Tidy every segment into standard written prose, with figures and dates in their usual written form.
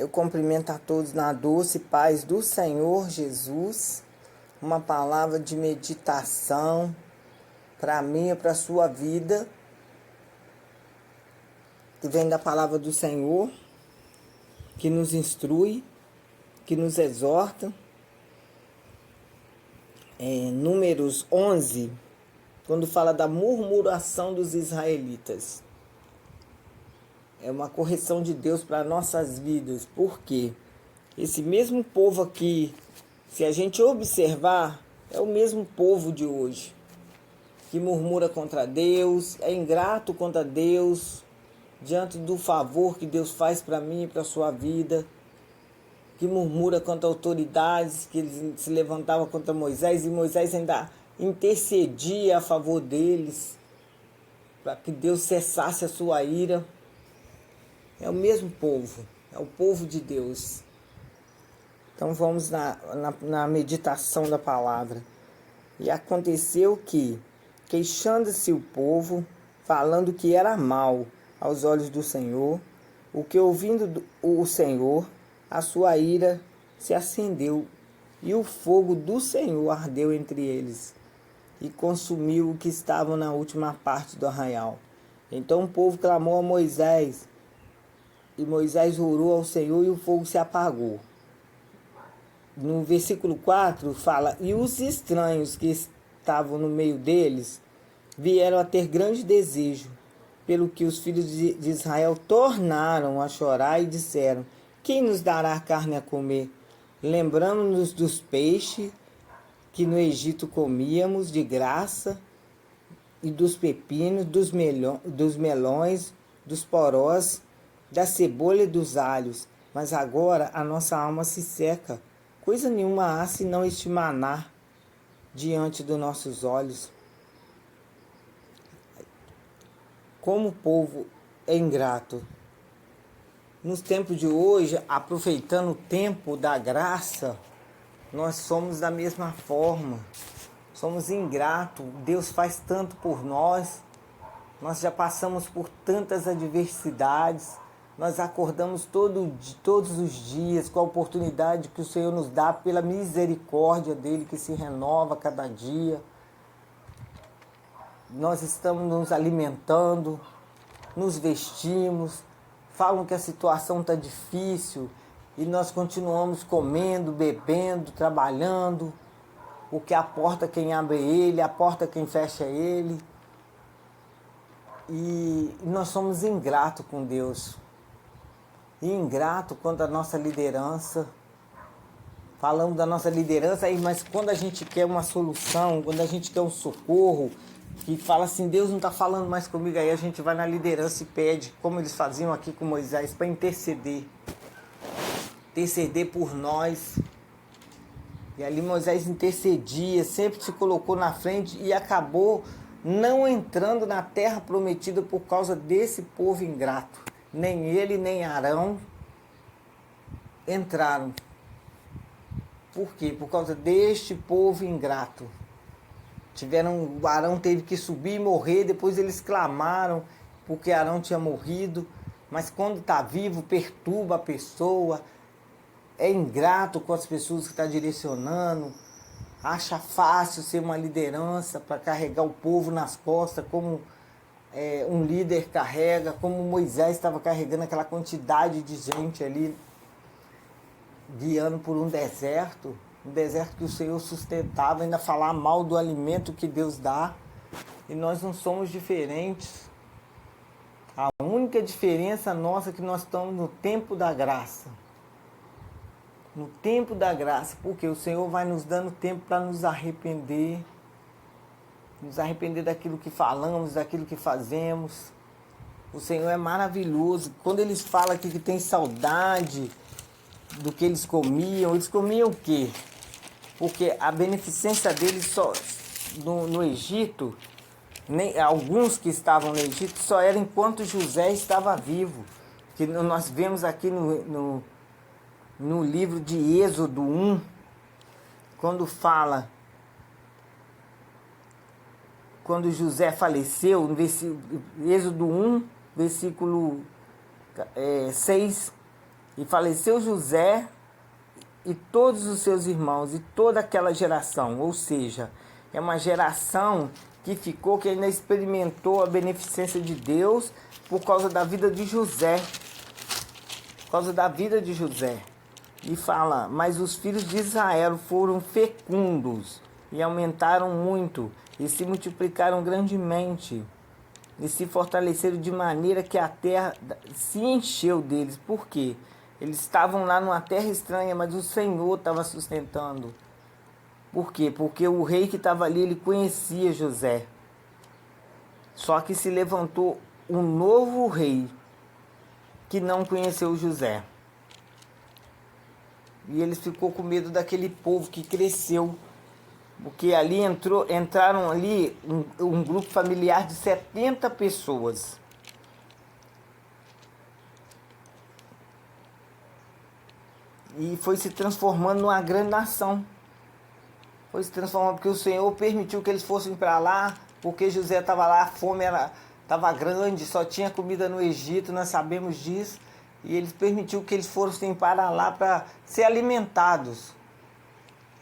Eu cumprimento a todos na doce paz do Senhor Jesus. Uma palavra de meditação para mim e para a sua vida, que vem da palavra do Senhor, que nos instrui, que nos exorta. Números 11, quando fala da murmuração dos israelitas. É uma correção de Deus para nossas vidas. Por quê? Esse mesmo povo aqui, se a gente observar, é o mesmo povo de hoje, que murmura contra Deus, é ingrato contra Deus, diante do favor que Deus faz para mim e para a sua vida, que murmura contra autoridades, que eles se levantavam contra Moisés, e Moisés ainda intercedia a favor deles, para que Deus cessasse a sua ira. É o mesmo povo, é o povo de Deus. Então vamos na meditação da palavra. E aconteceu que, queixando-se o povo, falando que era mal aos olhos do Senhor, o que ouvindo o Senhor, a sua ira se acendeu, e o fogo do Senhor ardeu entre eles, e consumiu o que estavam na última parte do arraial. Então o povo clamou a Moisés, e Moisés orou ao Senhor, e o fogo se apagou. No versículo 4 fala: e os estranhos que estavam no meio deles vieram a ter grande desejo, pelo que os filhos de Israel tornaram a chorar e disseram: quem nos dará carne a comer? Lembramos-nos dos peixes que no Egito comíamos de graça, e dos pepinos, dos melões, dos porós, da cebola e dos alhos. Mas agora a nossa alma se seca. Coisa nenhuma há senão este maná diante dos nossos olhos. Como o povo é ingrato. Nos tempos de hoje, aproveitando o tempo da graça, nós somos da mesma forma. Somos ingratos. Deus faz tanto por nós. Nós já passamos por tantas adversidades. Nós acordamos todos os dias com a oportunidade que o Senhor nos dá pela misericórdia dEle, que se renova cada dia. Nós estamos nos alimentando, nos vestimos, falam que a situação está difícil e nós continuamos comendo, bebendo, trabalhando, porque a porta quem abre é Ele, a porta quem fecha é Ele. E nós somos ingratos com Deus. E ingrato quanto à nossa liderança. Falamos da nossa liderança, mas quando a gente quer uma solução, quando a gente quer um socorro, que fala assim, Deus não está falando mais comigo, aí a gente vai na liderança e pede, como eles faziam aqui com Moisés, para interceder. Interceder por nós. E ali Moisés intercedia, sempre se colocou na frente e acabou não entrando na terra prometida por causa desse povo ingrato. Nem ele, nem Arão entraram. Por quê? Por causa deste povo ingrato. Arão teve que subir e morrer, depois eles clamaram porque Arão tinha morrido. Mas quando está vivo, perturba a pessoa, é ingrato com as pessoas que está direcionando, acha fácil ser uma liderança para carregar o povo nas costas, como um líder carrega, como Moisés estava carregando aquela quantidade de gente ali, guiando por um deserto que o Senhor sustentava, ainda falar mal do alimento que Deus dá. E nós não somos diferentes. A única diferença nossa é que nós estamos no tempo da graça. No tempo da graça, porque o Senhor vai nos dando tempo para nos arrepender daquilo que falamos, daquilo que fazemos. O Senhor é maravilhoso. Quando eles falam aqui que tem saudade do que eles comiam o quê? Porque a beneficência deles só no Egito, alguns que estavam no Egito, só era enquanto José estava vivo. Que nós vemos aqui no livro de Êxodo 1, quando fala, quando José faleceu, no Êxodo 1, versículo 6, E faleceu José e todos os seus irmãos e toda aquela geração. Ou seja, é uma geração que ficou, que ainda experimentou a beneficência de Deus por causa da vida de José. Por causa da vida de José. E fala, mas os filhos de Israel foram fecundos e aumentaram muito e se multiplicaram grandemente e se fortaleceram de maneira que a terra se encheu deles. Por quê? Eles estavam lá numa terra estranha, mas o Senhor estava sustentando. Por quê? Porque o rei que estava ali, ele conhecia José. Só que se levantou um novo rei que não conheceu José. E eles ficou com medo daquele povo que cresceu. Porque ali entraram ali um grupo familiar de 70 pessoas. E foi se transformando numa grande nação. Foi se transformando porque o Senhor permitiu que eles fossem para lá, porque José estava lá, a fome estava grande, só tinha comida no Egito, nós sabemos disso. E ele permitiu que eles fossem para lá para ser alimentados.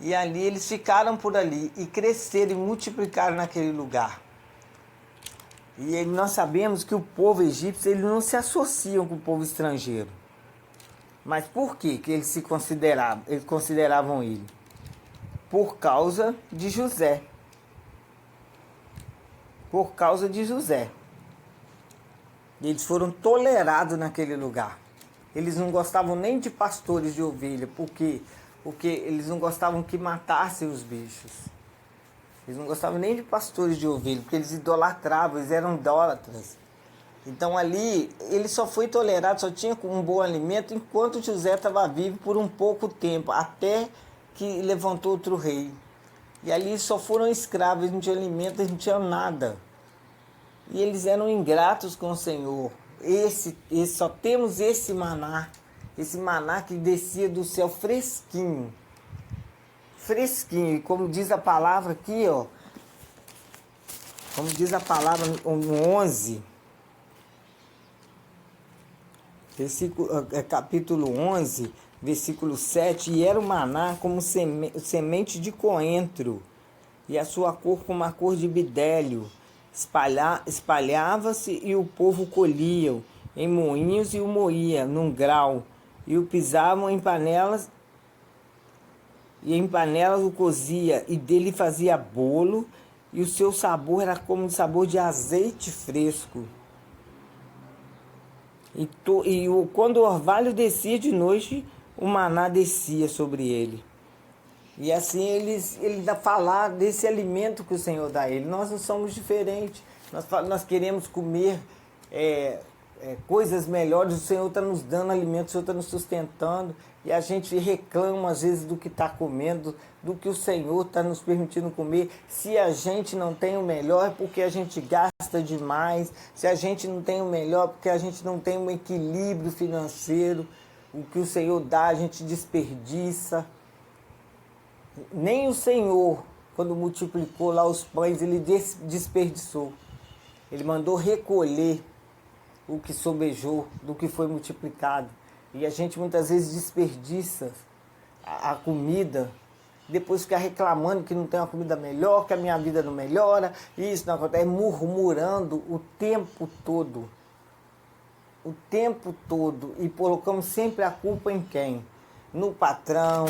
E ali eles ficaram por ali e cresceram e multiplicaram naquele lugar. E nós sabemos que o povo egípcio, eles não se associam com o povo estrangeiro. Mas por que eles consideravam ele? Por causa de José. Por causa de José. Eles foram tolerados naquele lugar. Eles não gostavam nem de pastores de ovelha, porque eles não gostavam que matassem os bichos. Eles não gostavam nem de pastores de ovelha, porque eles idolatravam, eles eram idólatras. Então ali, ele só foi tolerado, só tinha um bom alimento, enquanto José estava vivo por um pouco tempo, até que levantou outro rei. E ali só foram escravos, eles não tinham alimento, eles não tinham nada. E eles eram ingratos com o Senhor. Só temos esse maná que descia do céu fresquinho. Fresquinho, e como diz a palavra aqui, ó, como diz a palavra no 11, capítulo 11, versículo 7, e era o maná como semente de coentro, e a sua cor como a cor de bidélio, espalhava-se e o povo colhia em moinhos e o moía num grau, e o pisavam em panelas, e em panelas o cozia, e dele fazia bolo, e o seu sabor era como o sabor de azeite fresco. Quando o orvalho descia de noite, o maná descia sobre ele. E assim ele dá falar desse alimento que o Senhor dá a ele. Nós não somos diferentes. Nós queremos comer coisas melhores. O Senhor está nos dando alimento, o Senhor está nos sustentando. E a gente reclama às vezes do que está comendo, do que o Senhor está nos permitindo comer. Se a gente não tem o melhor, é porque a gente gasta demais. Se a gente não tem o melhor, é porque a gente não tem um equilíbrio financeiro. O que o Senhor dá, a gente desperdiça. Nem o Senhor, quando multiplicou lá os pães, ele desperdiçou. Ele mandou recolher o que sobejou do que foi multiplicado. E a gente muitas vezes desperdiça a comida, depois fica reclamando que não tem uma comida melhor, que a minha vida não melhora, isso não acontece, murmurando o tempo todo. O tempo todo. E colocamos sempre a culpa em quem? No patrão,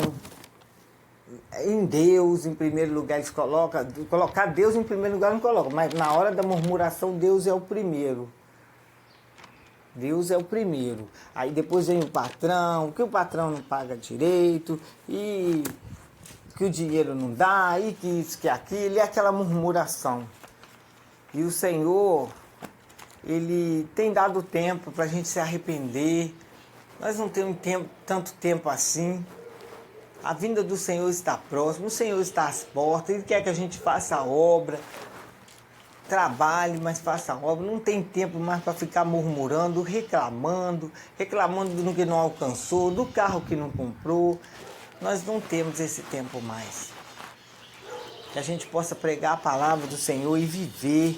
em Deus, em primeiro lugar. Eles colocar Deus em primeiro lugar não colocam, mas na hora da murmuração Deus é o primeiro. Deus é o primeiro. Aí depois vem o patrão, que o patrão não paga direito, e que o dinheiro não dá, e que isso, que aquilo, e aquela murmuração. E o Senhor, Ele tem dado tempo para a gente se arrepender. Nós não temos tanto tempo assim. A vinda do Senhor está próxima, o Senhor está às portas, Ele quer que a gente faça a obra. Trabalhe, mas faça a obra. Não tem tempo mais para ficar murmurando, reclamando do que não alcançou, do carro que não comprou. Nós não temos esse tempo mais. Que a gente possa pregar a palavra do Senhor e viver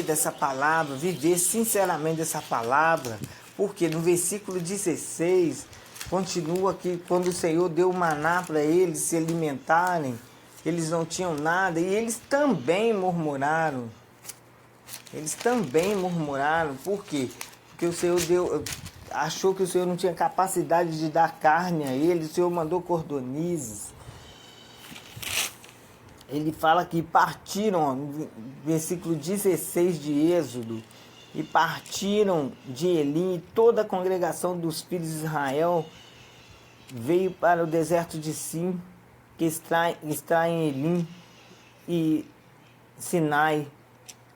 dessa palavra, viver sinceramente dessa palavra, Porque no versículo 16, continua que quando o Senhor deu o maná para eles se alimentarem, eles não tinham nada, e eles também murmuraram. Eles também murmuraram. Por quê? Porque o Senhor achou que o Senhor não tinha capacidade de dar carne a eles, o Senhor mandou cordonizes. Ele fala que partiram, ó, no versículo 16 de Êxodo, e partiram de Elim, e toda a congregação dos filhos de Israel veio para o deserto de Sim, que está em Elim e Sinai.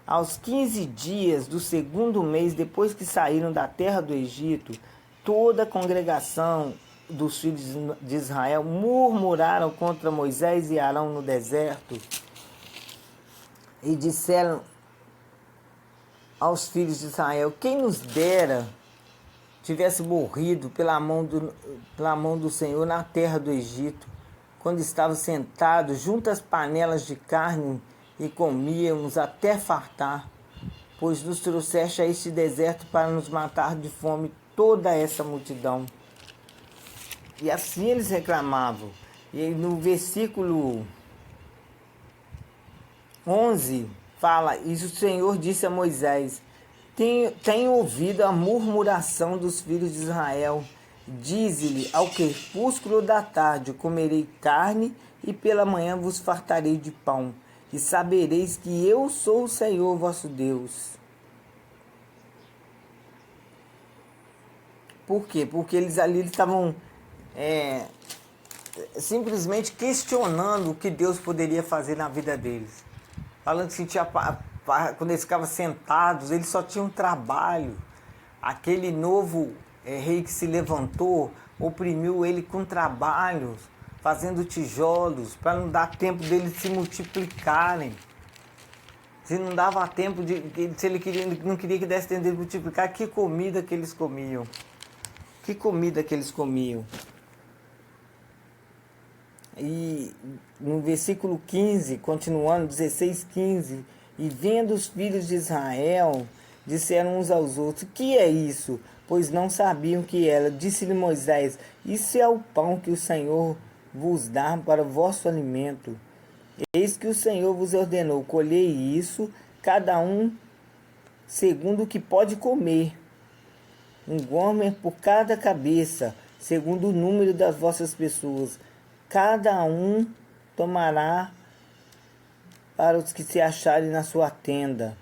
Aos 15 dias do segundo mês, depois que saíram da terra do Egito, toda a congregação dos filhos de Israel murmuraram contra Moisés e Arão no deserto e disseram aos filhos de Israel: quem nos dera tivesse morrido pela mão do Senhor na terra do Egito, quando estava sentado junto às panelas de carne e comíamos até fartar, pois nos trouxeste a este deserto para nos matar de fome toda essa multidão. E assim eles reclamavam. E no versículo 11 fala: e o Senhor disse a Moisés: tenho ouvido a murmuração dos filhos de Israel. Dize-lhe: ao crepúsculo da tarde comerei carne, e pela manhã vos fartarei de pão, e sabereis que eu sou o Senhor vosso Deus. Por quê? Porque eles estavam simplesmente questionando o que Deus poderia fazer na vida deles. Falando que sentia, quando eles ficavam sentados, eles só tinham trabalho. Aquele novo rei que se levantou, oprimiu ele com trabalhos, fazendo tijolos, para não dar tempo deles se multiplicarem. Se não dava tempo, se ele não queria que desse tempo de multiplicar, que comida que eles comiam? Que comida que eles comiam? E no versículo 15, continuando, 16, 15, e vendo os filhos de Israel, disseram uns aos outros: que é isso? Pois não sabiam que era. Disse-lhe Moisés: isso é o pão que o Senhor vos dá para o vosso alimento. Eis que o Senhor vos ordenou: colhei isso, cada um segundo o que pode comer, um gomer por cada cabeça, segundo o número das vossas pessoas. Cada um tomará para os que se acharem na sua tenda.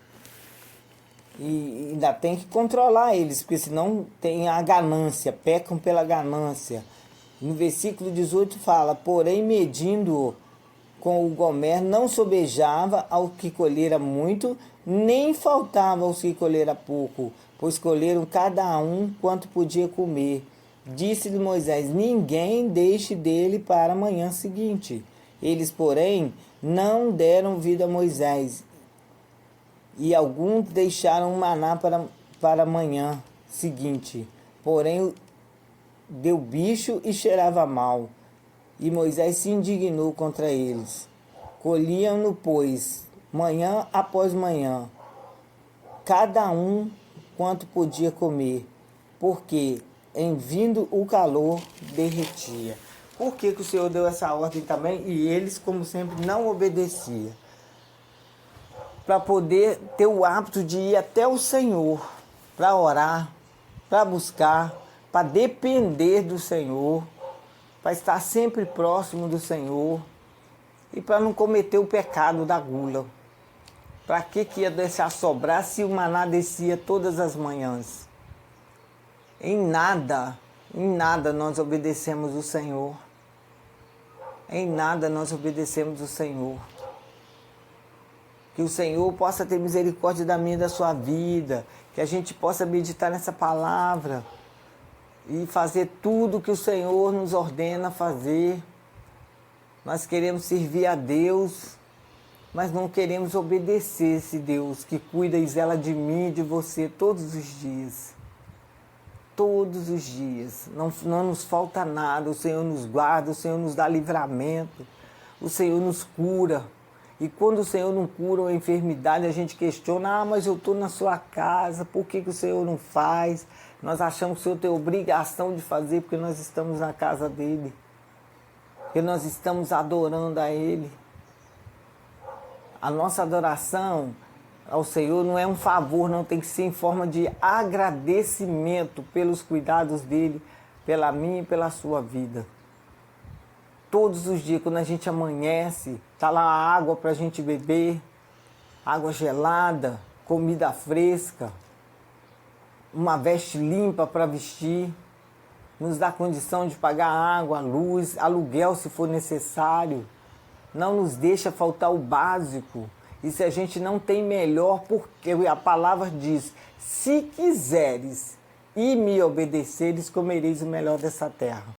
E ainda tem que controlar eles, porque senão tem a ganância, pecam pela ganância. No versículo 18 fala: porém, medindo com o gomer, não sobejava ao que colhera muito, nem faltava aos que colhera pouco, pois colheram cada um quanto podia comer. Disse-lhe Moisés: ninguém deixe dele para a manhã seguinte. Eles, porém, não deram vida a Moisés, e alguns deixaram o maná para a manhã seguinte. Porém, deu bicho e cheirava mal. E Moisés se indignou contra eles. Colhiam-no, pois, manhã após manhã, cada um quanto podia comer, porque em vindo o calor derretia. Por que o Senhor deu essa ordem também? E eles, como sempre, não obedeciam. Para poder ter o hábito de ir até o Senhor, para orar, para buscar, para depender do Senhor, para estar sempre próximo do Senhor e para não cometer o pecado da gula. Para que ia deixar sobrar se o maná descia todas as manhãs? Em nada nós obedecemos o Senhor. Em nada nós obedecemos o Senhor. Que o Senhor possa ter misericórdia da minha e da sua vida. Que a gente possa meditar nessa palavra e fazer tudo que o Senhor nos ordena fazer. Nós queremos servir a Deus, mas não queremos obedecer esse Deus que cuida e zela de mim e de você todos os dias. Todos os dias. Não nos falta nada. O Senhor nos guarda, o Senhor nos dá livramento, o Senhor nos cura. E quando o Senhor não cura a enfermidade, a gente questiona: mas eu estou na sua casa, por que o Senhor não faz? Nós achamos que o Senhor tem obrigação de fazer porque nós estamos na casa dele, porque nós estamos adorando a ele. A nossa adoração ao Senhor não é um favor, não, tem que ser em forma de agradecimento pelos cuidados dele, pela minha e pela sua vida. Todos os dias, quando a gente amanhece, está lá a água para a gente beber, água gelada, comida fresca, uma veste limpa para vestir, nos dá condição de pagar água, luz, aluguel se for necessário, não nos deixa faltar o básico. E se a gente não tem melhor, porque a palavra diz, se quiseres e me obedeceres, comereis o melhor dessa terra.